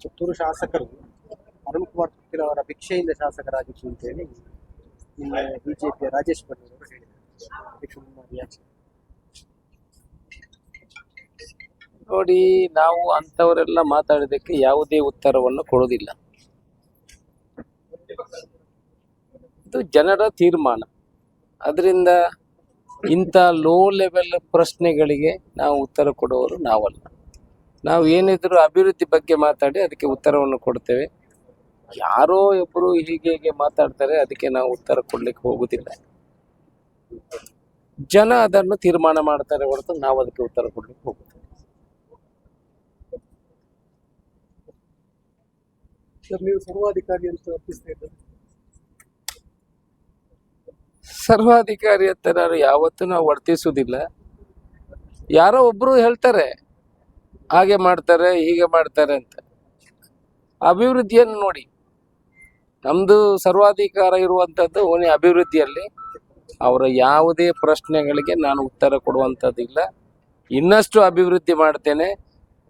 ಪುತ್ತೂರು ಶಾಸಕರು ಅರುಣ್ ಕುಮಾರ್ ಪುತ್ತೂರು ಅವರ ಭಿಕ್ಷೆಯಿಂದ ಶಾಸಕರಾಗಿತ್ತು ಅಂತೇಳಿ ನಿನ್ನೆ ಬಿಜೆಪಿಯ ರಾಜೇಶ್ ಭಟ್ ಅವರು ಹೇಳಿದ್ದಾರೆ. ನೋಡಿ, ನಾವು ಅಂತವರೆಲ್ಲ ಮಾತಾಡಿದಕ್ಕೆ ಯಾವುದೇ ಉತ್ತರವನ್ನು ಕೊಡೋದಿಲ್ಲ. ಇದು ಜನರ ತೀರ್ಮಾನ. ಅದರಿಂದ ಇಂಥ ಲೋ ಲೆವೆಲ್ ಪ್ರಶ್ನೆಗಳಿಗೆ ನಾವು ಉತ್ತರ ಕೊಡುವವರು ನಾವಲ್ಲ. ನಾವು ಏನಿದ್ರು ಅಭಿವೃದ್ಧಿ ಬಗ್ಗೆ ಮಾತಾಡಿ ಅದಕ್ಕೆ ಉತ್ತರವನ್ನು ಕೊಡ್ತೇವೆ. ಯಾರೋ ಒಬ್ಬರು ಹೀಗೆ ಮಾತಾಡ್ತಾರೆ, ಅದಕ್ಕೆ ನಾವು ಉತ್ತರ ಕೊಡ್ಲಿಕ್ಕೆ ಹೋಗುದಿಲ್ಲ. ಜನ ಅದನ್ನು ತೀರ್ಮಾನ ಮಾಡ್ತಾರೆ ಹೊರತು ನಾವು ಅದಕ್ಕೆ ಉತ್ತರ ಕೊಡ್ಲಿಕ್ಕೆ ಹೋಗುದಿಲ್ಲ. ನೀವು ಸರ್ವಾಧಿಕಾರಿ ಅಂತ ವರ್ತಿಸ್ತಾ ಇದ್ದಾರೆ. ಸರ್ವಾಧಿಕಾರಿ ಅಂತ ನಾನು ಯಾವತ್ತೂ ನಾವು ವರ್ತಿಸುವುದಿಲ್ಲ. ಯಾರೋ ಒಬ್ರು ಹೇಳ್ತಾರೆ ಹಾಗೆ ಮಾಡ್ತಾರೆ ಹೀಗೆ ಮಾಡ್ತಾರೆ ಅಂತ. ಅಭಿವೃದ್ಧಿಯನ್ನು ನೋಡಿ, ನಮ್ದು ಸರ್ವಾಧಿಕಾರ ಇರುವಂಥದ್ದು ಓಣಿ ಅಭಿವೃದ್ಧಿಯಲ್ಲಿ. ಅವರ ಯಾವುದೇ ಪ್ರಶ್ನೆಗಳಿಗೆ ನಾನು ಉತ್ತರ ಕೊಡುವಂಥದ್ದಿಲ್ಲ. ಇನ್ನಷ್ಟು ಅಭಿವೃದ್ಧಿ ಮಾಡ್ತೇನೆ.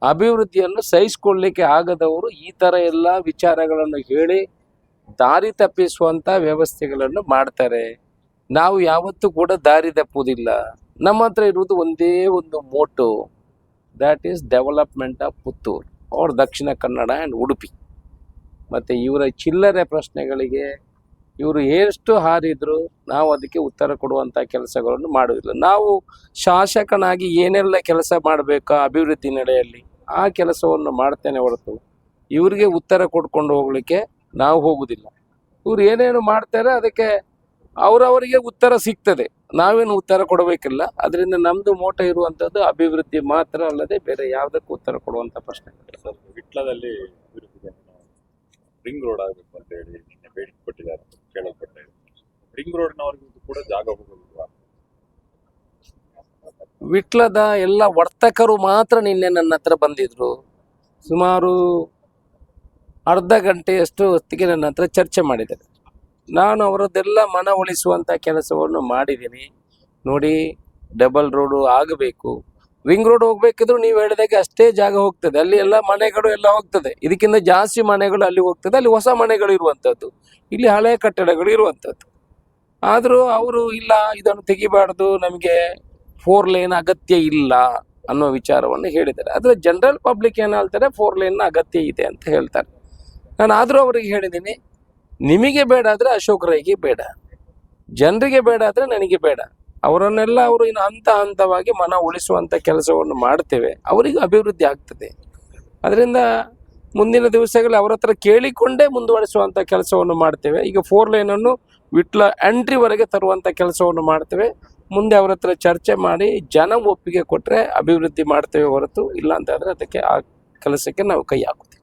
ಅಭಿವೃದ್ಧಿಯನ್ನು ಸಹಿಸಿಕೊಳ್ಳಲಿಕ್ಕೆ ಆಗದವರು ಈ ಥರ ಎಲ್ಲ ವಿಚಾರಗಳನ್ನು ಹೇಳಿ ದಾರಿ ತಪ್ಪಿಸುವಂಥ ವ್ಯವಸ್ಥೆಗಳನ್ನು ಮಾಡ್ತಾರೆ. ನಾವು ಯಾವತ್ತೂ ಕೂಡ ದಾರಿ ತಪ್ಪುವುದಿಲ್ಲ. ನಮ್ಮ ಹತ್ರ ಇರುವುದು ಒಂದೇ ಒಂದು motto, that is development of Puttur or Dakshina Kannada and Udupi. ಮತ್ತು ಇವರ ಚಿಲ್ಲರೆ ಪ್ರಶ್ನೆಗಳಿಗೆ ಇವರು ಎಷ್ಟು ಹಾರಿದ್ರು ನಾವು ಅದಕ್ಕೆ ಉತ್ತರ ಕೊಡುವಂಥ ಕೆಲಸಗಳನ್ನು ಮಾಡುವುದಿಲ್ಲ. ನಾವು ಶಾಸಕನಾಗಿ ಏನೆಲ್ಲ ಕೆಲಸ ಮಾಡಬೇಕಾ ಅಭಿವೃದ್ಧಿ ನಡೆಯಲ್ಲಿ ಆ ಕೆಲಸವನ್ನು ಮಾಡ್ತೇನೆ ಹೊರತು ಇವರಿಗೆ ಉತ್ತರ ಕೊಡ್ಕೊಂಡು ಹೋಗ್ಲಿಕ್ಕೆ ನಾವು ಹೋಗುವುದಿಲ್ಲ. ಇವ್ರು ಏನೇನು ಮಾಡ್ತಾರೆ ಅದಕ್ಕೆ ಅವರವರಿಗೆ ಉತ್ತರ ಸಿಗ್ತದೆ, ನಾವೇನು ಉತ್ತರ ಕೊಡಬೇಕಿಲ್ಲ. ಅದರಿಂದ ನಮ್ಮದು ಮೋಟ ಇರುವಂಥದ್ದು ಅಭಿವೃದ್ಧಿ ಮಾತ್ರ ಅಲ್ಲದೆ ಬೇರೆ ಯಾವುದಕ್ಕೂ ಉತ್ತರ ಕೊಡುವಂಥ ಪ್ರಶ್ನೆ. ಸರ್, ವಿಟ್ಲದಲ್ಲಿ ರಿಂಗ್ ರೋಡ್ ಆಗಬೇಕು ಅಂತ ಹೇಳಿ ನಿನ್ನೆ ಬೇಡಿಕೆ ಕೊಟ್ಟಿದ್ದಾರೆ, ಕೇಳಲ್ಪಟ್ಟೆ. ರಿಂಗ್ ರೋಡ್ನವರಿಗೂ ಕೂಡ ಜಾಗ ಹೋಗೋದಿಲ್ವಾ? ವಿಟ್ಲದ ಎಲ್ಲ ವರ್ತಕರು ಮಾತ್ರ ನಿನ್ನೆ ನನ್ನ ಹತ್ರ ಬಂದಿದ್ರು. ಸುಮಾರು ಅರ್ಧ ಗಂಟೆಯಷ್ಟು ಹೊತ್ತಿಗೆ ನನ್ನ ಹತ್ರ ಚರ್ಚೆ ಮಾಡಿದ್ದಾರೆ. ನಾನು ಅವರದ್ದೆಲ್ಲ ಮನವೊಲಿಸುವಂಥ ಕೆಲಸವನ್ನು ಮಾಡಿದ್ದೀನಿ. ನೋಡಿ, ಡಬಲ್ ರೋಡು ಆಗಬೇಕು. ರಿಂಗ್ ರೋಡ್ ಹೋಗ್ಬೇಕಿದ್ರು ನೀವು ಹೇಳಿದಾಗೆ ಅಷ್ಟೇ ಜಾಗ ಹೋಗ್ತದೆ. ಅಲ್ಲಿ ಎಲ್ಲ ಮನೆಗಳು ಎಲ್ಲ ಹೋಗ್ತದೆ. ಇದಕ್ಕಿಂತ ಜಾಸ್ತಿ ಮನೆಗಳು ಅಲ್ಲಿ ಹೋಗ್ತದೆ. ಅಲ್ಲಿ ಹೊಸ ಮನೆಗಳು ಇರುವಂಥದ್ದು, ಇಲ್ಲಿ ಹಳೆ ಕಟ್ಟಡಗಳು ಇರುವಂಥದ್ದು. ಆದರೂ ಅವರು ಇಲ್ಲ, ಇದನ್ನು ತೆಗಿಬಾರ್ದು, ನಮಗೆ 4 ಲೇನ್ ಅಗತ್ಯ ಇಲ್ಲ ಅನ್ನೋ ವಿಚಾರವನ್ನು ಹೇಳಿದ್ದಾರೆ. ಆದರೆ ಜನರಲ್ ಪಬ್ಲಿಕ್ ಏನು ಹೇಳ್ತಾರೆ, 4 ಲೇನ್ನ ಅಗತ್ಯ ಇದೆ ಅಂತ ಹೇಳ್ತಾರೆ. ನಾನು ಆದರೂ ಅವರಿಗೆ ಹೇಳಿದ್ದೀನಿ, ನಿಮಗೆ ಬೇಡ ಆದರೆ ಅಶೋಕ್ ರೈಗೆ ಬೇಡ, ಜನರಿಗೆ ಬೇಡ ಆದರೆ ನನಗೆ ಬೇಡ. ಅವರನ್ನೆಲ್ಲ ಅವರು ಇನ್ನು ಹಂತವಾಗಿ ಮನ ಉಳಿಸುವಂಥ ಕೆಲಸವನ್ನು ಮಾಡ್ತೇವೆ. ಅವರಿಗೂ ಅಭಿವೃದ್ಧಿ ಆಗ್ತದೆ. ಅದರಿಂದ ಮುಂದಿನ ದಿವಸಗಳಲ್ಲಿ ಅವರ ಹತ್ರ ಕೇಳಿಕೊಂಡೇ ಮುಂದುವರಿಸುವಂಥ ಕೆಲಸವನ್ನು ಮಾಡ್ತೇವೆ. ಈಗ 4 ಲೇನನ್ನು ವಿಟ್ಲ ಎಂಟ್ರಿವರೆಗೆ ತರುವಂಥ ಕೆಲಸವನ್ನು ಮಾಡ್ತೇವೆ. ಮುಂದೆ ಅವರ ಹತ್ರ ಚರ್ಚೆ ಮಾಡಿ ಜನ ಒಪ್ಪಿಗೆ ಕೊಟ್ಟರೆ ಅಭಿವೃದ್ಧಿ ಮಾಡ್ತೇವೆ ಹೊರತು ಇಲ್ಲ ಅಂತ ಆದರೆ ಅದಕ್ಕೆ ಆ ಕೆಲಸಕ್ಕೆ ನಾವು ಕೈ ಹಾಕುತ್ತೇವೆ.